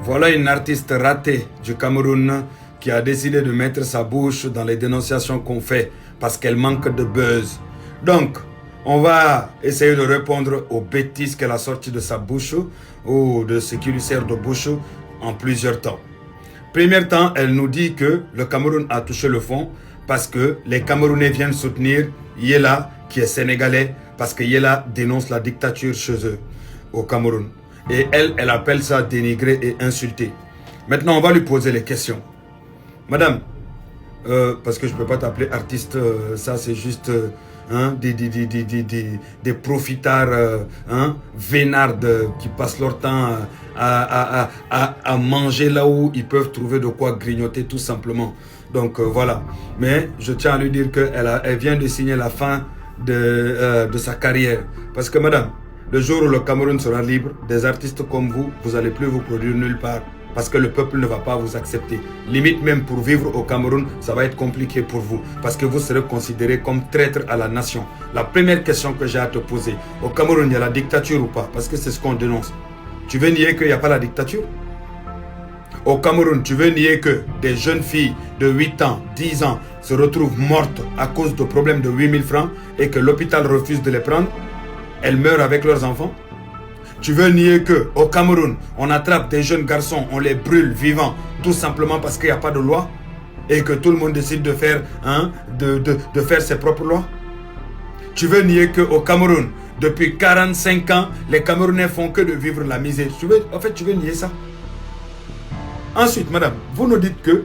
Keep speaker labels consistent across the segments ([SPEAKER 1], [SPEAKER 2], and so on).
[SPEAKER 1] Voilà une artiste ratée du Cameroun qui a décidé de mettre sa bouche dans les dénonciations qu'on fait parce qu'elle manque de buzz. Donc, on va essayer de répondre aux bêtises qu'elle a sorties de sa bouche ou de ce qui lui sert de bouche en plusieurs temps. Premier temps, elle nous dit que le Cameroun a touché le fond parce que les Camerounais viennent soutenir Yella qui est sénégalais parce que Yella dénonce la dictature chez eux au Cameroun. Et elle appelle ça dénigrer et insulter. Maintenant, on va lui poser les questions. Madame, parce que je ne peux pas t'appeler artiste, ça c'est juste des profitards vénardes qui passent leur temps à manger là où ils peuvent trouver de quoi grignoter tout simplement. Donc voilà. Mais je tiens à lui dire qu'elle vient de signer la fin de sa carrière. Parce que madame, le jour où le Cameroun sera libre, des artistes comme vous, vous n'allez plus vous produire nulle part. Parce que le peuple ne va pas vous accepter. Limite même pour vivre au Cameroun, ça va être compliqué pour vous. Parce que vous serez considéré comme traître à la nation. La première question que j'ai à te poser, au Cameroun, il y a la dictature ou pas? Parce que c'est ce qu'on dénonce. Tu veux nier qu'il n'y a pas la dictature? Au Cameroun, tu veux nier que des jeunes filles de 8 ans, 10 ans se retrouvent mortes à cause de problèmes de 8 000 francs et que l'hôpital refuse de les prendre? Elles meurent avec leurs enfants? Tu veux nier qu'au Cameroun, on attrape des jeunes garçons, on les brûle vivants, tout simplement parce qu'il n'y a pas de loi et que tout le monde décide de faire, de faire ses propres lois? Tu veux nier qu'au Cameroun, depuis 45 ans, les Camerounais font que de vivre la misère? En fait, tu veux nier ça? Ensuite, madame, vous nous dites que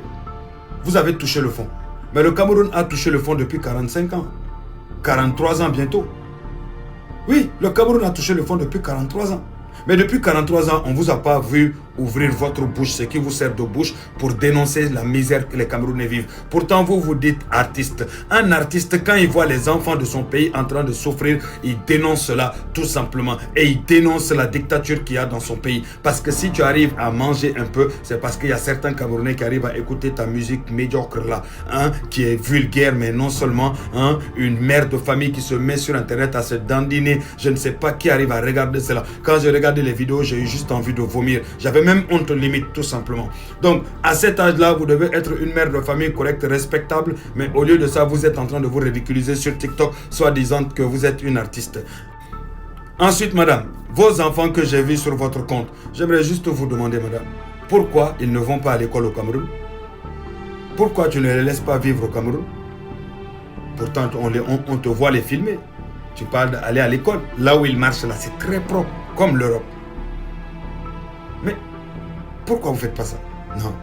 [SPEAKER 1] vous avez touché le fond. Mais le Cameroun a touché le fond depuis 45 ans. 43 ans bientôt. Oui, le Cameroun a touché le fond depuis 43 ans. Mais depuis 43 ans, on ne vous a pas vu ouvrir votre bouche, ce qui vous sert de bouche pour dénoncer la misère que les Camerounais vivent. Pourtant, vous vous dites artiste. Un artiste, quand il voit les enfants de son pays en train de souffrir, il dénonce cela tout simplement. Et il dénonce la dictature qu'il y a dans son pays. Parce que si tu arrives à manger un peu, c'est parce qu'il y a certains Camerounais qui arrivent à écouter ta musique médiocre là, qui est vulgaire, mais non seulement une mère de famille qui se met sur internet à se dandiner. Je ne sais pas qui arrive à regarder cela. Quand je regardais les vidéos, j'ai eu juste envie de vomir. J'avais même honte limite, tout simplement. Donc, à cet âge-là, vous devez être une mère de famille correcte, respectable, mais au lieu de ça, vous êtes en train de vous ridiculiser sur TikTok, soit disant que vous êtes une artiste. Ensuite, madame, vos enfants que j'ai vus sur votre compte, j'aimerais juste vous demander, madame, pourquoi ils ne vont pas à l'école au Cameroun? Pourquoi tu ne les laisses pas vivre au Cameroun? Pourtant, on te voit les filmer. Tu parles d'aller à l'école. Là où ils marchent, là, c'est très propre, comme l'Europe. Mais pourquoi vous ne faites pas ça? Non.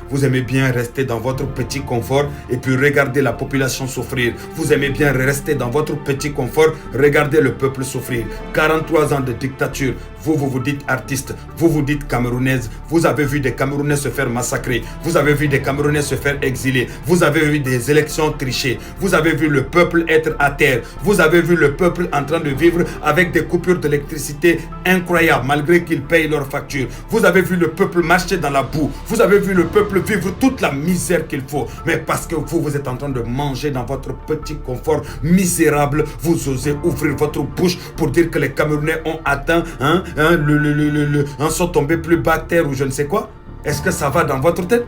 [SPEAKER 1] Vous aimez bien rester dans votre petit confort et puis regarder la population souffrir. Vous aimez bien rester dans votre petit confort, regarder le peuple souffrir. 43 ans de dictature. Vous dites artiste, vous vous dites camerounaise. Vous avez vu des Camerounais se faire massacrer. Vous avez vu des Camerounais se faire exiler. Vous avez vu des élections trichées. Vous avez vu le peuple être à terre. Vous avez vu le peuple en train de vivre avec des coupures d'électricité incroyables malgré qu'ils payent leurs factures. Vous avez vu le peuple marcher dans la boue. Vous avez vu le peuple vivre toute la misère qu'il faut. Mais parce que vous êtes en train de manger dans votre petit confort misérable, vous osez ouvrir votre bouche pour dire que les Camerounais ont atteint sont tombés plus bas terre ou je ne sais quoi. Est-ce que ça va dans votre tête?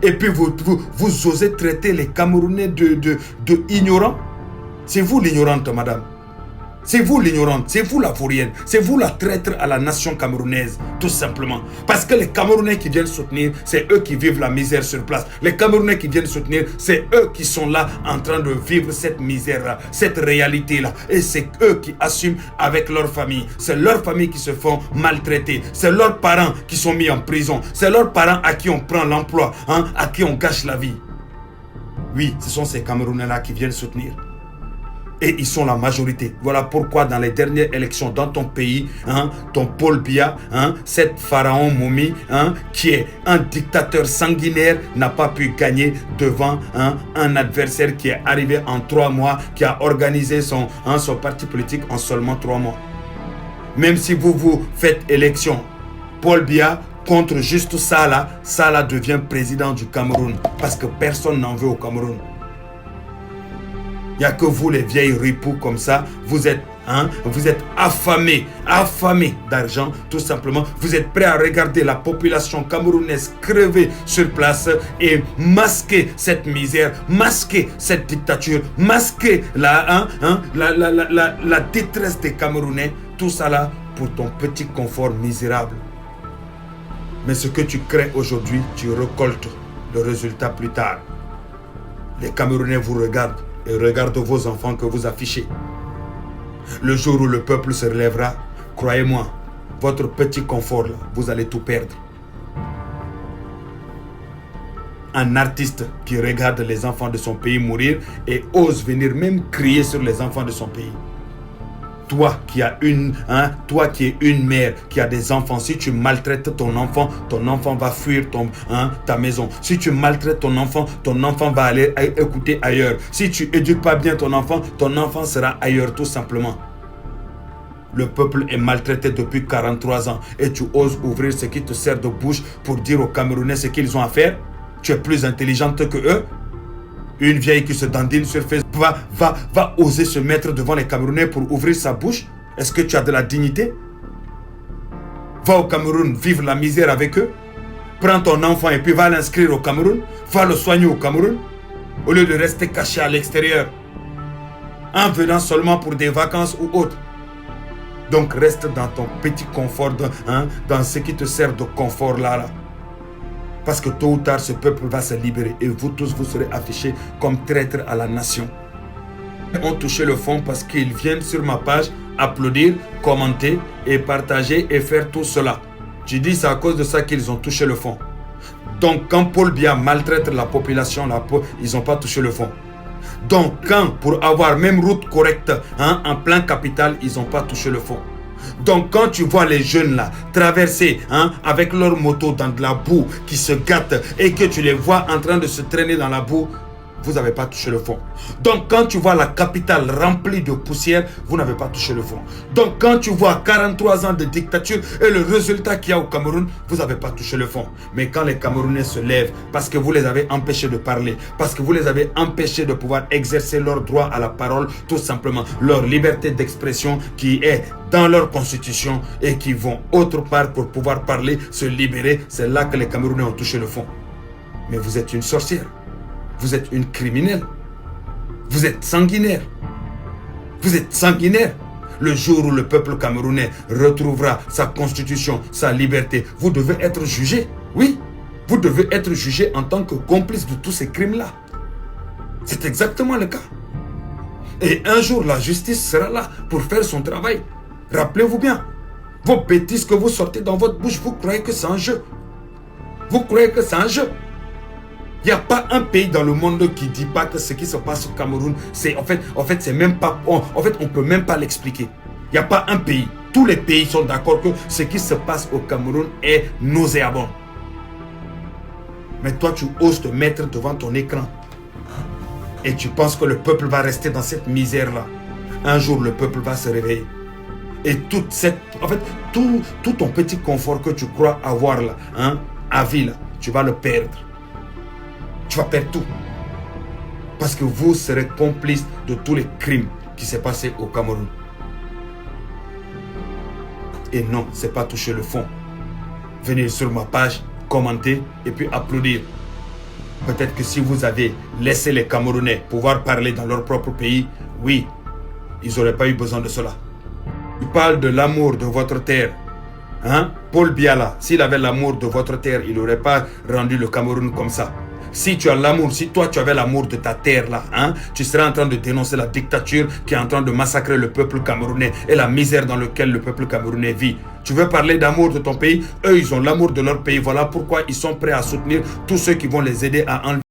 [SPEAKER 1] Et puis vous osez traiter les Camerounais de ignorants. C'est vous l'ignorante, madame. C'est vous l'ignorante, c'est vous la vaurienne, c'est vous la traître à la nation camerounaise, tout simplement. Parce que les Camerounais qui viennent soutenir, c'est eux qui vivent la misère sur place. Les Camerounais qui viennent soutenir, c'est eux qui sont là en train de vivre cette misère-là, cette réalité-là. Et c'est eux qui assument avec leur famille. C'est leurs familles qui se font maltraiter. C'est leurs parents qui sont mis en prison. C'est leurs parents à qui on prend l'emploi, à qui on gâche la vie. Oui, ce sont ces Camerounais-là qui viennent soutenir. Et ils sont la majorité. Voilà pourquoi dans les dernières élections dans ton pays, ton Paul Biya, cet pharaon momie, qui est un dictateur sanguinaire, n'a pas pu gagner devant un adversaire qui est arrivé en 3 mois, qui a organisé son parti politique en seulement 3 mois. Même si vous faites élection, Paul Biya contre juste Salah devient président du Cameroun. Parce que personne n'en veut au Cameroun. Il n'y a que vous, les vieilles ripoux comme ça. Vous êtes Hein? Vous êtes affamés d'argent, tout simplement. Vous êtes prêts à regarder la population camerounaise crever sur place et masquer cette misère, masquer cette dictature, masquer la détresse des Camerounais. Tout ça là pour ton petit confort misérable. Mais ce que tu crées aujourd'hui, tu récoltes le résultat plus tard. Les Camerounais vous regardent et regardent vos enfants que vous affichez. Le jour où le peuple se relèvera, croyez-moi, votre petit confort là, vous allez tout perdre. Un artiste qui regarde les enfants de son pays mourir et ose venir même crier sur les enfants de son pays. Toi qui es une mère qui a des enfants, si tu maltraites ton enfant va fuir ta maison. Si tu maltraites ton enfant va aller écouter ailleurs. Si tu éduques pas bien ton enfant sera ailleurs tout simplement. Le peuple est maltraité depuis 43 ans et tu oses ouvrir ce qui te sert de bouche pour dire aux Camerounais ce qu'ils ont à faire. Tu es plus intelligente que eux. Une vieille qui se dandine sur Facebook va oser se mettre devant les Camerounais pour ouvrir sa bouche. Est-ce que tu as de la dignité? Va au Cameroun vivre la misère avec eux. Prends ton enfant et puis va l'inscrire au Cameroun. Va le soigner au Cameroun. Au lieu de rester caché à l'extérieur. En venant seulement pour des vacances ou autres. Donc reste dans ton petit confort, dans ce qui te sert de confort là. Parce que tôt ou tard, ce peuple va se libérer. Et vous tous, vous serez affichés comme traîtres à la nation. Ils ont touché le fond parce qu'ils viennent sur ma page applaudir, commenter et partager et faire tout cela. Je dis c'est à cause de ça qu'ils ont touché le fond. Donc quand Paul Biya maltraite la population, ils n'ont pas touché le fond. Donc quand pour avoir même route correcte en plein capital, ils n'ont pas touché le fond. Donc quand tu vois les jeunes là traverser avec leur moto dans de la boue qui se gâtent et que tu les vois en train de se traîner dans la boue, vous n'avez pas touché le fond. Donc quand tu vois la capitale remplie de poussière, vous n'avez pas touché le fond. Donc quand tu vois 43 ans de dictature et le résultat qu'il y a au Cameroun, vous n'avez pas touché le fond. Mais quand les Camerounais se lèvent parce que vous les avez empêchés de parler, parce que vous les avez empêchés de pouvoir exercer leur droit à la parole, tout simplement, leur liberté d'expression qui est dans leur constitution et qui vont autre part pour pouvoir parler, se libérer, c'est là que les Camerounais ont touché le fond. Mais vous êtes une sorcière. Vous êtes une criminelle. Vous êtes sanguinaire. Vous êtes sanguinaire. Le jour où le peuple camerounais retrouvera sa constitution, sa liberté, vous devez être jugé. Oui, vous devez être jugé en tant que complice de tous ces crimes-là. C'est exactement le cas. Et un jour, la justice sera là pour faire son travail. Rappelez-vous bien, vos bêtises que vous sortez dans votre bouche, vous croyez que c'est un jeu. Vous croyez que c'est un jeu. Il n'y a pas un pays dans le monde qui ne dit pas que ce qui se passe au Cameroun, c'est en fait c'est même pas, on ne peut même pas l'expliquer. Il n'y a pas un pays. Tous les pays sont d'accord que ce qui se passe au Cameroun est nauséabond. Mais toi, tu oses te mettre devant ton écran. Et tu penses que le peuple va rester dans cette misère-là. Un jour, le peuple va se réveiller. Et toute cette, tout ton petit confort que tu crois avoir là, à vie là, tu vas le perdre. Tu vas perdre tout. Parce que vous serez complices de tous les crimes qui s'est passé au Cameroun. Et non, ce n'est pas toucher le fond. Venez sur ma page, commenter et puis applaudir. Peut-être que si vous avez laissé les Camerounais pouvoir parler dans leur propre pays, oui, ils n'auraient pas eu besoin de cela. Tu parles de l'amour de votre terre. Paul Biya, s'il avait l'amour de votre terre, il n'aurait pas rendu le Cameroun comme ça. Si tu as l'amour, si toi tu avais l'amour de ta terre là, tu serais en train de dénoncer la dictature qui est en train de massacrer le peuple camerounais et la misère dans laquelle le peuple camerounais vit. Tu veux parler d'amour de ton pays? Eux, ils ont l'amour de leur pays. Voilà pourquoi ils sont prêts à soutenir tous ceux qui vont les aider à enlever